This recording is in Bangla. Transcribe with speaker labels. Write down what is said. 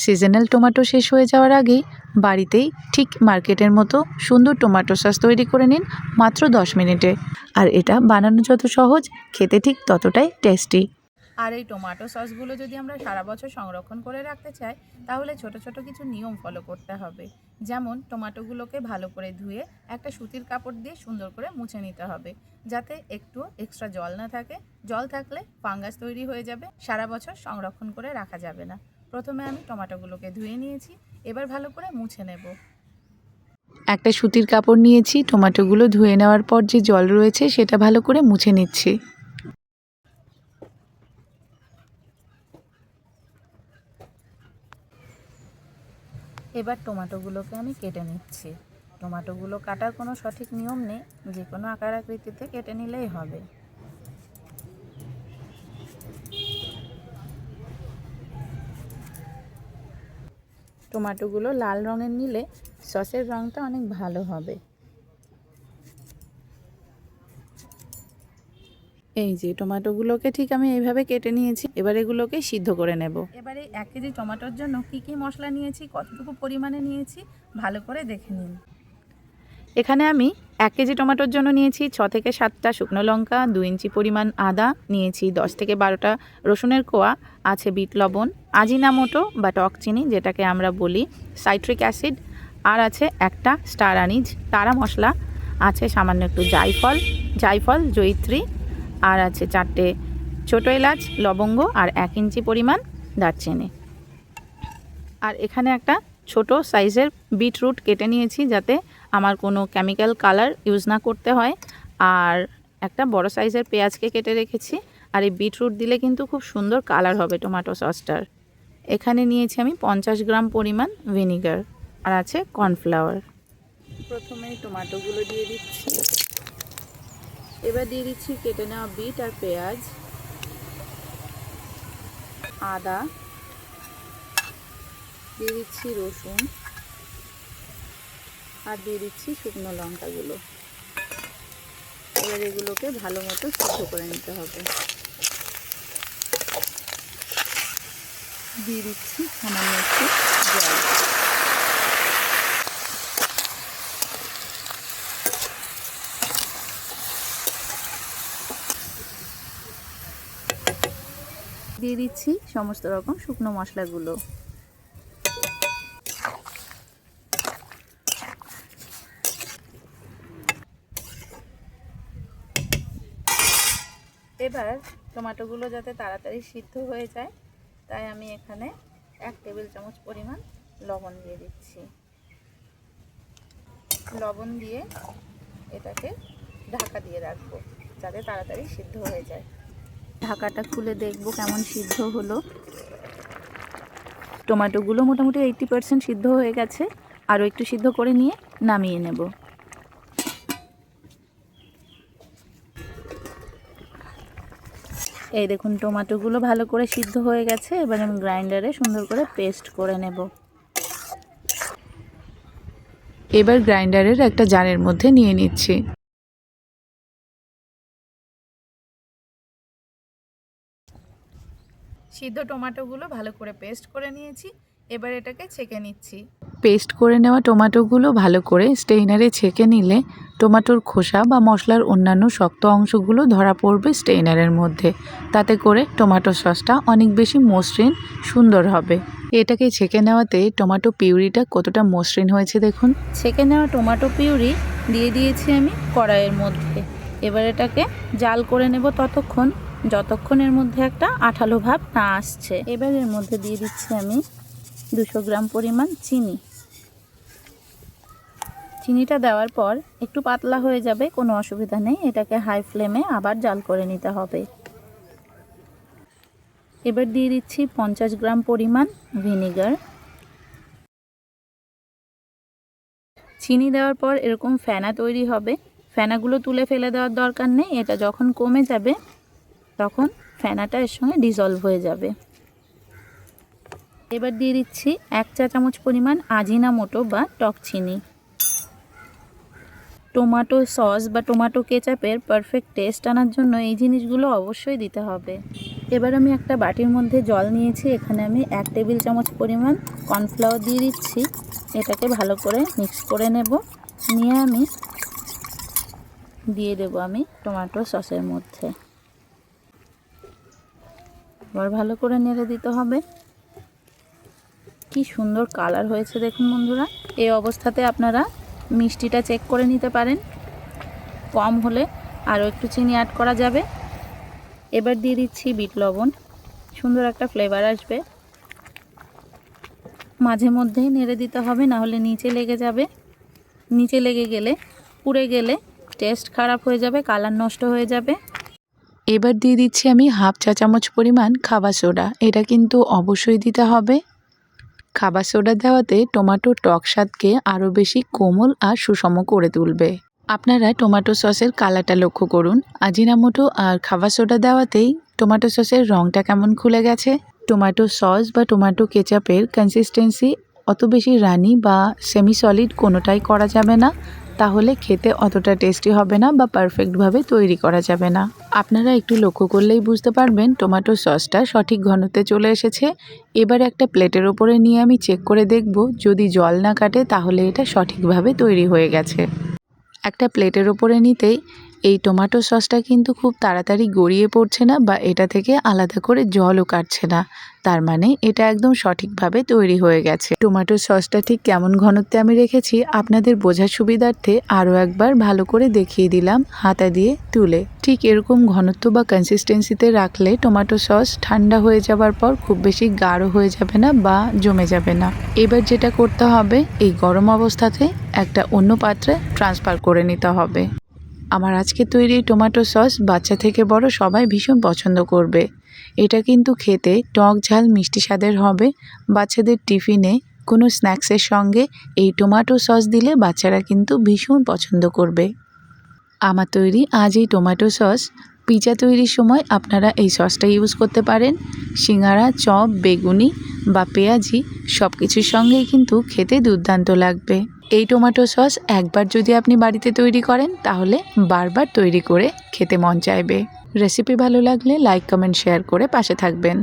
Speaker 1: সিজনাল টমেটো শেষ হয়ে যাওয়ার আগেই বাড়িতেই ঠিক মার্কেটের মতো সুন্দর টমেটো সস তৈরি করে নিন মাত্র 10 মিনিটে। আর এটা বানানো যত সহজ, খেতে ঠিক ততটাই টেস্টি। আর এই টমেটো সসগুলো যদি আমরা সারা বছর সংরক্ষণ করে রাখতে চাই, তাহলে ছোট ছোট কিছু নিয়ম ফলো করতে হবে। যেমন টমেটোগুলোকে ভালো করে ধুয়ে একটা সুতির কাপড় দিয়ে সুন্দর করে মুছে নিতে হবে, যাতে একটু এক্সট্রা জল না থাকে। জল থাকলে ফাঙ্গাস তৈরি হয়ে যাবে, সারা বছর সংরক্ষণ করে রাখা যাবে না। প্রথমে আমি টমেটোগুলোকে ধুয়ে নিয়েছি, এবার ভালো করে মুছে নেব। একটা সুতির কাপড় নিয়েছি, টমেটোগুলো ধুয়ে নেওয়ার পর যে জল রয়েছে সেটা ভালো করে মুছে নিচ্ছি। এবার টমেটোগুলোকে আমি কেটে নিচ্ছি। টমেটোগুলো কাটার কোনো সঠিক নিয়ম নেই, যে কোনো আকার আকৃতিতে কেটে নিলেই হবে। টমেটোগুলো লাল রঙের নিলে সসের রঙটা অনেক ভালো হবে। এই যে টমেটোগুলোকে ঠিক আমি এইভাবে কেটে নিয়েছি, এবার এগুলোকে সিদ্ধ করে নেব। এবারে 1 কেজি টমেটোর জন্য কি মশলা নিয়েছি, কতটুকু পরিমাণে নিয়েছি ভালো করে দেখে নিন। এখানে আমি 1 কেজি টমেটোর জন্য নিয়েছি 6 থেকে 7টা শুকনো লঙ্কা, 2 ইঞ্চি পরিমাণ আদা নিয়েছি, 10 থেকে 12টা রসুনের কোয়া, আছে বিট লবণ, আজিনামোটো বা টক চিনি যেটাকে আমরা বলি, সাইট্রিক অ্যাসিড, আর আছে একটা স্টার আনিজ তারা মশলা, আছে সামান্য একটু জায়ফল জয়িত্রী, আর আছে 4টে ছোটো এলাচ, লবঙ্গ, আর 1 ইঞ্চি পরিমাণ দারচিনি। আর এখানে একটা ছোট সাইজের বিটরুট কেটে নিয়েছি, যাতে আমার কোনো কেমিক্যাল কালার ইউজ না করতে হয়। আর একটা বড় সাইজের পেঁয়াজকে কেটে রেখেছি। আর এই বিটরুট দিলে কিন্তু খুব সুন্দর কালার হবে টমেটো সসটার। এখানে নিয়েছি আমি 50 গ্রাম পরিমাণ ভিনিগার, আর আছে কর্নফ্লাওয়ার। প্রথমে টমেটোগুলো দিয়ে দিচ্ছি, এবার দিয়ে দিচ্ছি কেটে নেওয়া বিট আর পেঁয়াজ, আদা, দিয়ে দিচ্ছি রসুন, আর দিয়ে দিচ্ছি শুকনো লঙ্কাগুলো। এবার এগুলোকে ভালো মতো সিদ্ধ করে নিতে হবে। দিয়ে দিচ্ছি সামান্য একটু জল। দিয়ে দিচ্ছি সমস্ত রকম শুকনো মশলাগুলো। এবার টমেটোগুলো যাতে তাড়াতাড়ি সিদ্ধ হয়ে যায়, তাই আমি এখানে 1 টেবিল চামচ পরিমাণ লবণ দিয়ে দিচ্ছি। লবণ দিয়ে এটাকে ঢাকা দিয়ে রাখবো, যাতে তাড়াতাড়ি সিদ্ধ হয়ে যায়। ঢাকাটা খুলে দেখবো কেমন সিদ্ধ হলো। টমেটোগুলো মোটামুটি 80% সিদ্ধ হয়ে গেছে, আরও একটু সিদ্ধ করে নিয়ে নামিয়ে নেব। এই দেখুন টমেটোগুলো ভালো করে সিদ্ধ হয়ে গেছে, এবার আমি গ্রাইন্ডারে সুন্দর করে পেস্ট করে নেব। এবার গ্রাইন্ডারের একটা জারের মধ্যে নিয়ে নিচ্ছি। সিদ্ধ টমেটোগুলো ভালো করে পেস্ট করে নিয়েছি, এবার এটাকে ছেঁকে নিচ্ছি। পেস্ট করে নেওয়া টমেটোগুলো ভালো করে স্টেইনারে ছেঁকে নিলে টমেটোর খোসা বা মশলার অন্যান্য শক্ত অংশগুলো ধরা পড়বে স্টেইনারের মধ্যে, তাতে করে টমেটো সসটা অনেক বেশি মসৃণ সুন্দর হবে। এটাকে ছেঁকে নেওয়াতে টমেটো পিউরিটা কতটা মসৃণ হয়েছে দেখুন। ছেঁকে নেওয়া টমেটো পিউরি দিয়ে দিয়েছি আমি কড়াইয়ের মধ্যে। এবার এটাকে জাল করে নেব যতক্ষণ এর মধ্যে একটা আঠালো ভাব না আসছে। এবার এর মধ্যে দিয়ে দিচ্ছি আমি 200 গ্রাম পরিমাণ চিনি। চিনিটা দেওয়ার পর একটু পাতলা হয়ে যাবে, কোনো অসুবিধা নেই, এটাকে হাই ফ্লেমে আবার জাল করে নিতে হবে। এবার দিয়ে দিচ্ছি 50 গ্রাম পরিমাণ ভিনিগার। চিনি দেওয়ার পর এরকম ফেনা তৈরি হবে, ফেনাগুলো তুলে ফেলে দেওয়ার দরকার নেই, এটা যখন কমে যাবে তখন ফেনাটা এর সঙ্গে ডিসলভ হয়ে যাবে। এবার দিয়ে দিচ্ছি 1 চা চামচ পরিমাণ আজিনামোটো বা টক চিনি। টমেটো সস বা টমেটো কেচাপের পারফেক্ট টেস্ট আনার জন্য এই জিনিসগুলো অবশ্যই দিতে হবে। এবার আমি একটা বাটির মধ্যে জল নিয়েছি, এখানে আমি 1 টেবিল চামচ পরিমাণ কর্নফ্লাওয়ার দিয়ে দিচ্ছি। এটাকে ভালো করে মিক্স করে নেব। নিয়ে আমি দিয়ে দেব আমি টমেটো সসের মধ্যে। আবার ভালো করে নেড়ে দিতে হবে। কি সুন্দর কালার হয়েছে দেখুন বন্ধুরা। এই অবস্থাতে আপনারা মিষ্টিটা চেক করে নিতে পারেন, কম হলে আরও একটু চিনি অ্যাড করা যাবে। এবার দিয়ে দিচ্ছি বিট লবণ, সুন্দর একটা ফ্লেভার আসবে। মাঝে মধ্যেই নেড়ে দিতে হবে, না হলে নিচে লেগে যাবে। নিচে লেগে গেলে, পুড়ে গেলে টেস্ট খারাপ হয়ে যাবে, কালার নষ্ট হয়ে যাবে। এবার দিয়ে দিচ্ছি আমি 1/2 চা চামচ পরিমাণ খাবার সোডা। এটা কিন্তু অবশ্যই দিতে হবে। খাবার সোডা দেওয়াতে টমেটোর টক স্বাদকে আরও বেশি কোমল আর সুষম করে তুলবে। আপনারা টমেটো সসের কালারটা লক্ষ্য করুন। আজিনামোটো আর খাবার সোডা দেওয়াতেই টমেটো সসের রঙটা কেমন খুলে গেছে। টমেটো সস বা টমেটো কেচাপের কনসিস্টেন্সি অত বেশি রানি বা সেমি সলিড কোনোটাই করা যাবে না, তাহলে খেতে অতটা টেস্টি হবে না বা পারফেক্টভাবে তৈরি করা যাবে না। আপনারা একটু লক্ষ্য করলেই বুঝতে পারবেন টমেটো সসটা সঠিক ঘনত্বে চলে এসেছে। এবার একটা প্লেটের ওপরে নিয়ে আমি চেক করে দেখব, যদি জল না কাটে তাহলে এটা সঠিকভাবে তৈরি হয়ে গেছে। একটা প্লেটের ওপরে নিতেই এই টমেটো সসটা কিন্তু খুব তাড়াতাড়ি গড়িয়ে পড়ছে না বা এটা থেকে আলাদা করে জলও কাটছে না, তার মানে এটা একদম সঠিকভাবে তৈরি হয়ে গেছে। টমেটো সসটা ঠিক কেমন ঘনত্বে আমি রেখেছি আপনাদের বোঝার সুবিধার্থে আরও একবার ভালো করে দেখিয়ে দিলাম হাতা দিয়ে তুলে। ঠিক এরকম ঘনত্ব বা কনসিস্টেন্সিতে রাখলে টমেটো সস ঠান্ডা হয়ে যাবার পর খুব বেশি গাঢ় হয়ে যাবে না বা জমে যাবে না। এবার যেটা করতে হবে, এই গরম অবস্থাতে একটা অন্য পাত্রে ট্রান্সফার করে নিতে হবে। আমার আজকে তৈরি টমেটো সস বাচ্চা থেকে বড় সবাই ভীষণ পছন্দ করবে। এটা কিন্তু খেতে টক ঝাল মিষ্টি স্বাদের হবে। বাচ্চাদের টিফিনে কোনো স্ন্যাক্সের সঙ্গে এই টমেটো সস দিলে বাচ্চারা কিন্তু ভীষণ পছন্দ করবে। আমার তৈরি আজ এই টমেটো সস পিৎজা তৈরির সময় আপনারা এই সসটা ইউজ করতে পারেন। সিঙ্গারা, চপ, বেগুনি বা পেঁয়াজি সব কিছুর সঙ্গেই কিন্তু খেতে দুর্দান্ত লাগবে। এই টমেটো সস একবার যদি আপনি বাড়িতে তৈরি করেন তাহলে বারবার তৈরি করে খেতে মন চাইবে। রেসিপি ভালো লাগলে লাইক, কমেন্ট, শেয়ার করে পাশে থাকবেন।